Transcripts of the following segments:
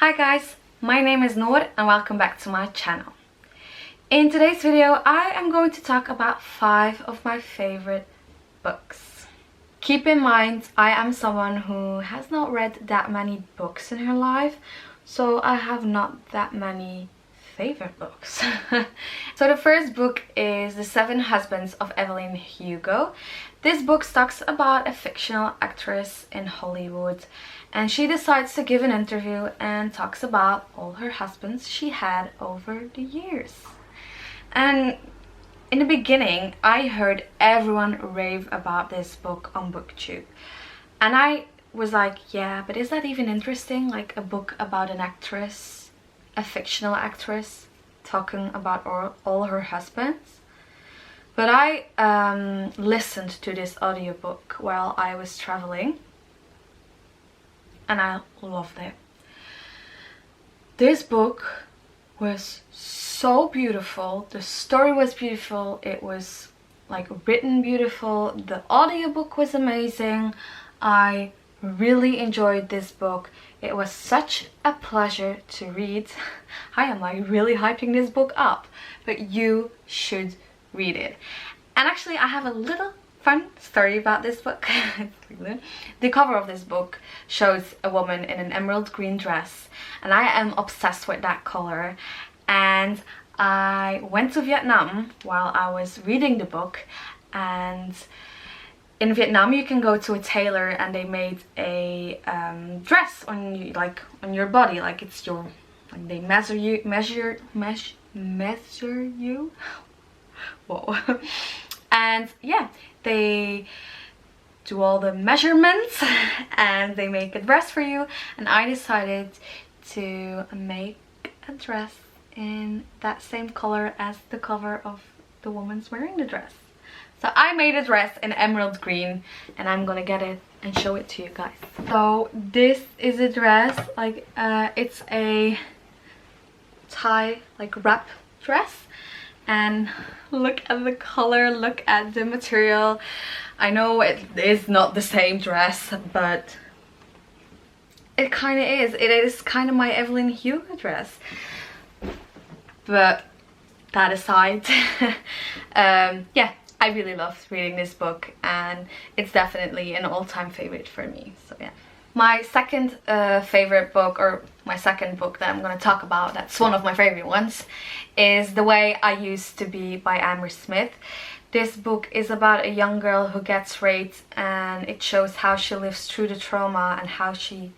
Hi guys, my name is Noor and welcome back to my channel. In today's video I am going to talk about 5 of my favorite books. Keep in mind I am someone who has not read that many books in her life, so I have not that many favorite books. So the first book is The 7 Husbands of Evelyn Hugo. This book talks about a fictional actress in Hollywood, and she decides to give an interview and talks about all her husbands she had over the years. And in the beginning I heard everyone rave about this book on BookTube, and I was like, yeah, but is that even interesting? Like a book about an actress, a fictional actress, talking about all her husbands? But I listened to this audiobook while I was traveling and I loved it. This book was so beautiful, the story was beautiful, it was like written beautiful, the audiobook was amazing. I really enjoyed this book. It was such a pleasure to read. I am like really hyping this book up, but you should read it. And actually I have a little fun story about this book. The cover of this book shows a woman in an emerald green dress, and I am obsessed with that color. And I went to Vietnam while I was reading the book, and in Vietnam you can go to a tailor and they made a dress on you, like on your body, like it's your, like they measure you. Whoa. And yeah, they do all the measurements and they make a dress for you, and I decided to make a dress in that same color as the cover of the woman's wearing the dress. So I made a dress in emerald green and I'm gonna get it and show it to you guys. So this is a dress, like it's a tie, like wrap dress. And look at the color, look at the material. I know it is not the same dress, but it kind of is. It is kind of my Evelyn Hugo dress. But that aside, yeah, I really loved reading this book and it's definitely an all-time favorite for me. So yeah. My second favorite book, or my second book that I'm going to talk about, that's one of my favorite ones, is The Way I Used to Be by Amber Smith. This book is about a young girl who gets raped, and it shows how she lives through the trauma and how she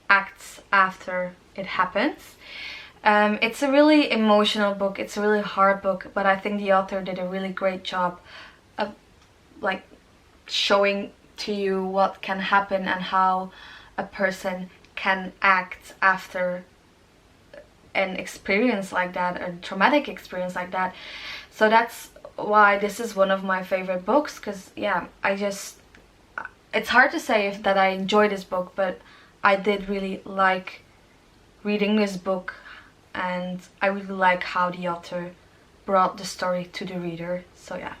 acts after it happens. It's a really emotional book, it's a really hard book, but I think the author did a really great job of like showing to you what can happen and how a person can act after an experience like that, a traumatic experience like that. So that's why this is one of my favorite books, because yeah, it's hard to say that I enjoy this book, but I did really like reading this book, and I really like how the author brought the story to the reader. So yeah,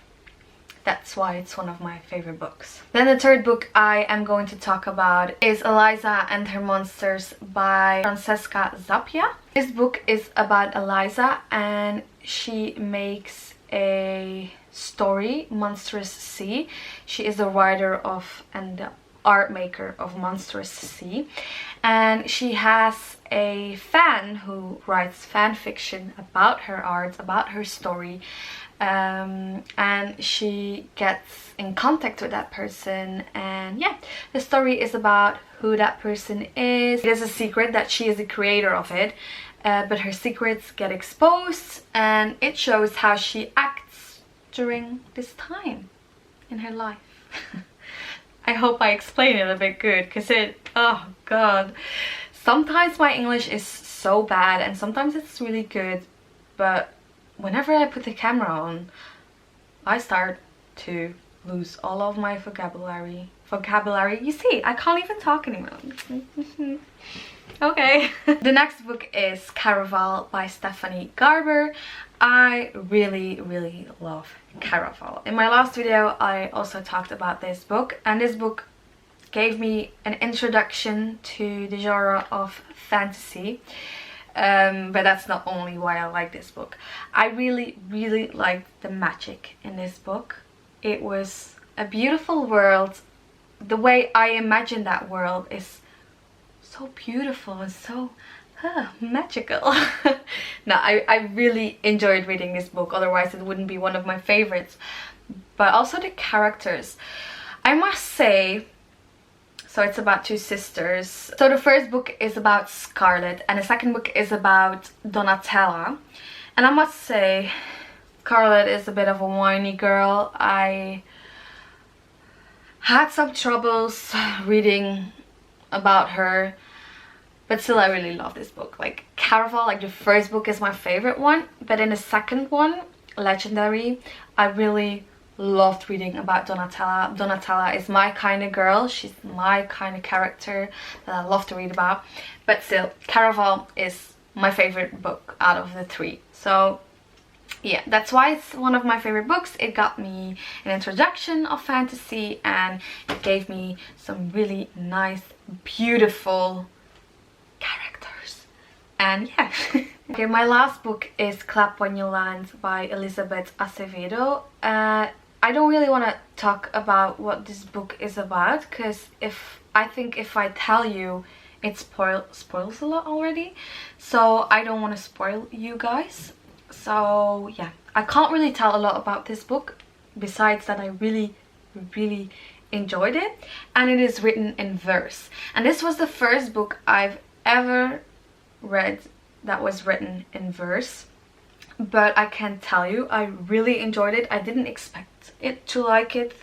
that's why it's one of my favorite books. Then the third book I am going to talk about is Eliza and Her Monsters by Francesca Zappia. This book is about Eliza, and she makes a story, Monstrous Sea. She is the writer of and the art maker of Monstrous Sea, and she has a fan who writes fan fiction about her art, about her story. And she gets in contact with that person, and yeah, the story is about who that person is. It is a secret that she is the creator of it, but her secrets get exposed, and it shows how she acts during this time in her life. I hope I explain it a bit good, because oh god, sometimes my English is so bad and sometimes it's really good, but whenever I put the camera on, I start to lose all of my vocabulary. You see, I can't even talk anymore. Okay. The next book is Caraval by Stephanie Garber. I really love Caraval. In my last video I also talked about this book, and this book gave me an introduction to the genre of fantasy. But that's not only why I like this book. I really liked the magic in this book. It was a beautiful world. The way I imagine that world is so beautiful and so magical. No, I really enjoyed reading this book, otherwise it wouldn't be one of my favorites. But also the characters, I must say. So it's about two sisters. So the first book is about Scarlet and the second book is about Donatella. And I must say, Scarlet is a bit of a whiny girl. I had some troubles reading about her, but still I really love this book. Like Caraval, like the first book is my favorite one, but in the second one, Legendary, I really loved reading about Donatella. Donatella is my kind of girl. She's my kind of character that I love to read about. But still, Caraval is my favorite book out of the three. So yeah, that's why it's one of my favorite books. It got me an introduction of fantasy and it gave me some really nice, beautiful characters. And yeah. Okay, my last book is Clap When You Land by Elizabeth Acevedo. I don't really want to talk about what this book is about, because I think if I tell you, it spoils a lot already. So I don't want to spoil you guys. So yeah, I can't really tell a lot about this book, besides that I really enjoyed it. And it is written in verse. And this was the first book I've ever read that was written in verse. But I can tell you, I really enjoyed it. I didn't expect it to like it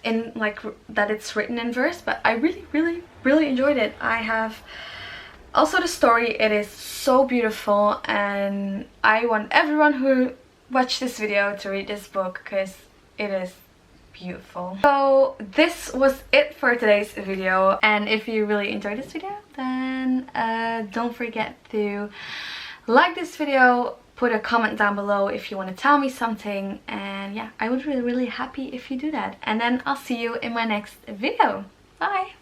in like that it's written in verse, but I really enjoyed it. I have also the story, it is so beautiful, and I want everyone who watched this video to read this book because it is beautiful. So this was it for today's video, and if you really enjoyed this video, then don't forget to like this video, put a comment down below if you want to tell me something, and yeah, I would really happy if you do that. And then I'll see you in my next video. Bye!